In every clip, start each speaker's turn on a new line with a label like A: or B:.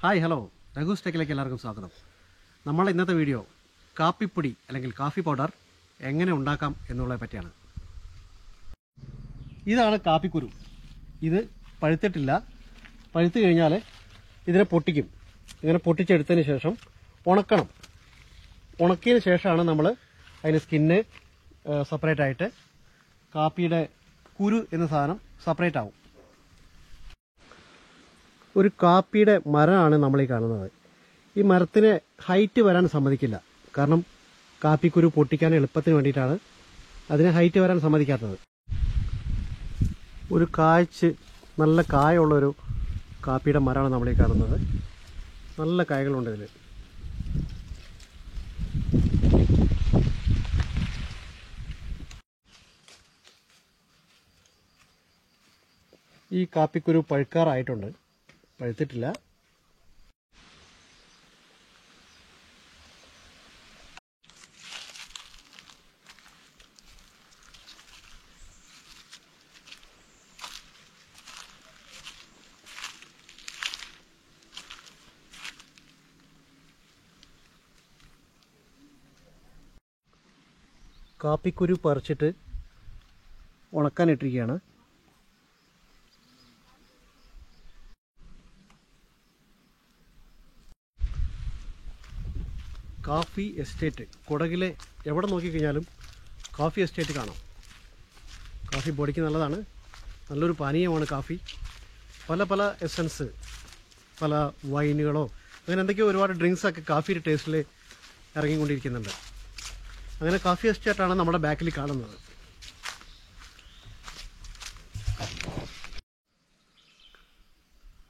A: Hi hello രഘുസ് ടെക്കിലേക്ക് എല്ലാവർക്കും സ്വാഗതം. നമ്മൾ ഇന്നത്തെ വീഡിയോ കാപ്പിപ്പൊടി അല്ലെങ്കിൽ കാഫി പൗഡർ എങ്ങനെ ഉണ്ടാക്കാം എന്നുള്ളതിനെ പറ്റിയാണ്. ഇതാണ് കാപ്പിക്കുരു. ഇത് പഴുത്തിട്ടില്ല. പഴുത്ത് കഴിഞ്ഞാൽ ഇതിനെ പൊട്ടിക്കും. ഇങ്ങനെ പൊട്ടിച്ചെടുത്തതിന് ശേഷം ഉണക്കണം. ഉണക്കിയതിന് ശേഷമാണ് നമ്മൾ അതിന് സ്കിന്ന് സെപ്പറേറ്റ് ആയിട്ട് കാപ്പിയുടെ കുരു എന്ന സാധനം സെപ്പറേറ്റ് ആവും. ഒരു കാപ്പിയുടെ മരമാണ് നമ്മളീ കാണുന്നത്. ഈ മരത്തിന് ഹൈറ്റ് വരാൻ സമ്മതിക്കില്ല. കാരണം കാപ്പിക്കുരു പൊട്ടിക്കാൻ എളുപ്പത്തിന് വേണ്ടിയിട്ടാണ് അതിന് ഹൈറ്റ് വരാൻ സമ്മതിക്കാത്തത്. ഒരു നല്ല കായുള്ളൊരു കാപ്പിയുടെ മരമാണ് നമ്മളീ കാണുന്നത്. നല്ല കായകളുണ്ട് ഇതിൽ. ഈ കാപ്പിക്കുരു പഴുക്കാറായിട്ടുണ്ട്. പഴുത്തിട്ടില്ല. കാപ്പിക്കുരു പറിച്ചിട്ട് ഉണക്കാനിട്ടിരിക്കുകയാണ്. കാഫി എസ്റ്റേറ്റ് കുടകിലെ എവിടെ നോക്കിക്കഴിഞ്ഞാലും കാഫി എസ്റ്റേറ്റ് കാണാം. കാഫി ബോഡിക്ക് നല്ലതാണ്. നല്ലൊരു പാനീയമാണ് കാഫി. പല എസൻസ്, പല വൈനുകളോ അങ്ങനെ എന്തൊക്കെയോ ഒരുപാട് ഡ്രിങ്ക്സൊക്കെ കാഫിയുടെ ടേസ്റ്റിൽ ഇറങ്ങിക്കൊണ്ടിരിക്കുന്നുണ്ട്. അങ്ങനെ കാഫി എസ്റ്റേറ്റാണ് നമ്മുടെ ബാക്കിൽ കാണുന്നത്.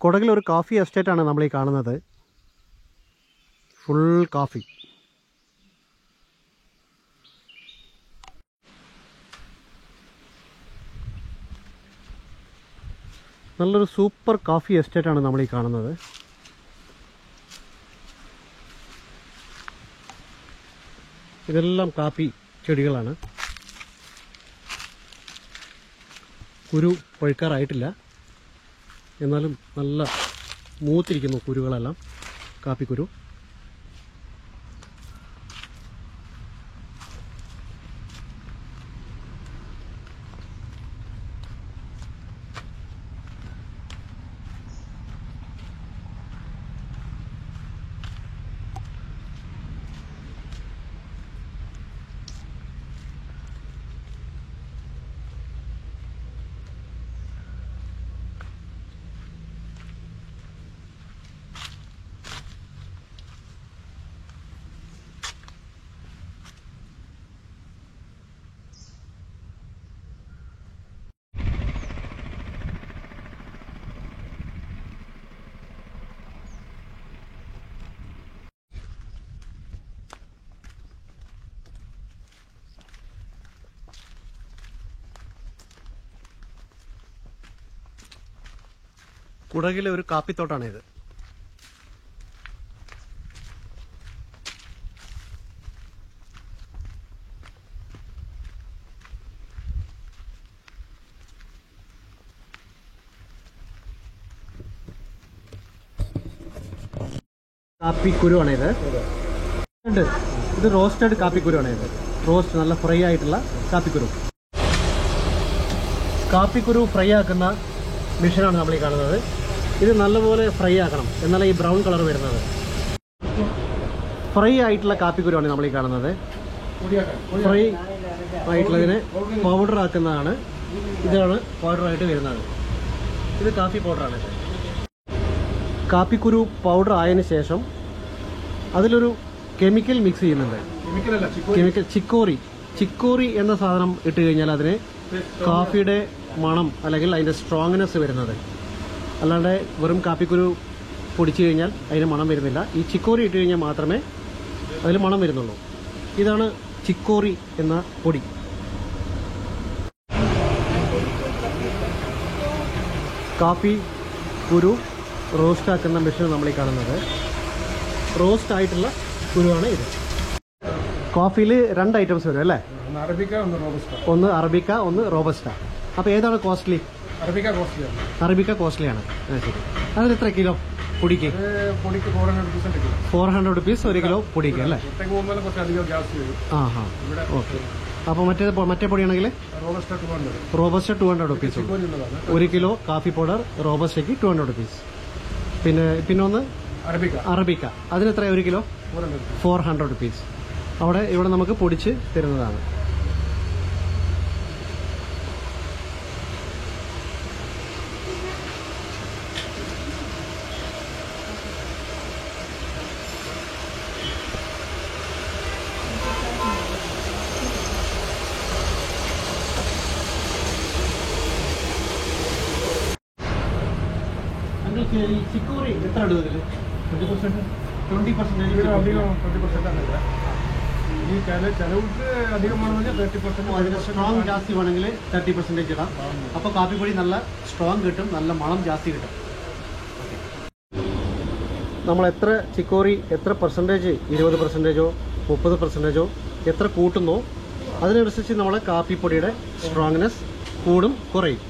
A: കുടകിലൊരു കാഫി എസ്റ്റേറ്റാണ് നമ്മളീ കാണുന്നത്. ഫുൾ കാഫി. നല്ലൊരു സൂപ്പർ കാഫി എസ്റ്റേറ്റാണ് നമ്മളീ കാണുന്നത്. ഇതെല്ലാം കാപ്പി ചെടികളാണ്. കുരു പഴുക്കാറായിട്ടില്ല. എന്നാലും നല്ല മൂത്തിരിക്കുന്നു കുരുകളെല്ലാം. കാപ്പിക്കുരു കുടകിലെ ഒരു കാപ്പിത്തോട്ടാണിത്. കാപ്പിക്കുരുവാണിത്. ഇത് റോസ്റ്റഡ് കാപ്പിക്കുരുവാണിത്. റോസ്റ്റ് നല്ല ഫ്രൈ ആയിട്ടുള്ള കാപ്പിക്കുരു. കാപ്പിക്കുരു ഫ്രൈ ആക്കുന്ന മെഷീനാണ് നമ്മൾ ഈ കാണുന്നത്. ഇത് നല്ലപോലെ ഫ്രൈ ആക്കണം, എന്നാലേ ഈ ബ്രൗൺ കളർ വരുന്നത്. ഫ്രൈ ആയിട്ടുള്ള കാപ്പിക്കുരുവാണ് നമ്മൾ ഈ കാണുന്നത്. ഫ്രൈ ആയിട്ടുള്ളതിനെ പൗഡർ ആക്കുന്നതാണ്. ഇതാണ് പൗഡറായിട്ട് വരുന്നത്. ഇത് കാപ്പി പൗഡറാണ്. കാപ്പിക്കുരു പൗഡർ ആയതിനു ശേഷം അതിലൊരു കെമിക്കൽ മിക്സ് ചെയ്യുന്നുണ്ട്. കെമിക്കൽ ചിക്കോറി എന്ന സാധനം ഇട്ട് കഴിഞ്ഞാൽ അതിന് കാഫിയുടെ മണം അല്ലെങ്കിൽ അതിൻ്റെ സ്ട്രോങ്നെസ് വരുന്നത്. അല്ലാണ്ട് വെറും കാപ്പിക്കുരു പൊടിച്ചു കഴിഞ്ഞാൽ അതിന് മണം വരുന്നില്ല. ഈ ചിക്കോറി ഇട്ട് കഴിഞ്ഞാൽ മാത്രമേ അതിൽ മണം വരുന്നുള്ളൂ. ഇതാണ് ചിക്കോറി എന്ന പൊടി. കാപ്പി കുരു റോസ്റ്റ് ആക്കുന്ന മെഷീൻ നമ്മളീ കാണുന്നത്. റോസ്റ്റ് ആയിട്ടുള്ള കുരുവാണ് ഇത്. കോഫിയിൽ 2 ഐറ്റംസ് വരും അല്ലേ? ഒന്ന് അറബിക്ക, ഒന്ന് റോബസ്റ്റ. അപ്പോൾ ഏതാണ് കോസ്റ്റ്ലി?
B: അറബിക്ക കോസ്റ്റ്ലിയാണ്.
A: അറബിക്ക കോസ്റ്റ്ലിയാണ്. ശരി. അതിന് എത്ര കിലോ? പൊടിക്ക്?
B: പൊടിക്ക് 400 rupees ഉണ്ട് കിലോ.
A: 400 rupees 1 കിലോ പൊടിക്ക് അല്ലേ?
B: ഒറ്റയ്ക്ക് പോകുമ്പോൾ കുറച്ച് അധികം ഗ്യാസ് വരും. ഇവിടെ
A: ഓക്കെ. അപ്പോൾ മറ്റേ പൊടിയാണെങ്കിൽ
B: റോബസ്റ്റ 200.
A: Robusta 200 rupees.
B: ചിക്കോരി ഉള്ളതാണ്.
A: 1 കിലോ കാഫി പൗഡർ റോബസ്റ്റയ്ക്ക് 200 rupees. പിന്നെ ഒന്ന് അറബിക്ക, അതിന് എത്ര 1 കിലോ? 400 rupees. ഇവിടെ നമുക്ക് പൊടിച്ച് തരുന്നതാണ്. ചിക്കോറി എത്ര ഇടും ഇതിൽ? 20%.
B: ഈ ചെലവിട്ട് അധികമാണെന്ന് 30%.
A: സ്ട്രോങ് ജാസ്തി വേണമെങ്കിൽ 30% ഇടാം. അപ്പോൾ കാപ്പിപ്പൊടി നല്ല സ്ട്രോങ് കിട്ടും, നല്ല മണം ജാസ്തി കിട്ടും. നമ്മൾ എത്ര ചിക്കോറി എത്ര പെർസെൻറ്റേജ്, 20%, 30%, എത്ര കൂട്ടുന്നോ അതിനനുസരിച്ച് നമ്മളെ കാപ്പിപ്പൊടിയുടെ സ്ട്രോങ്നെസ് കൂടും കുറയും.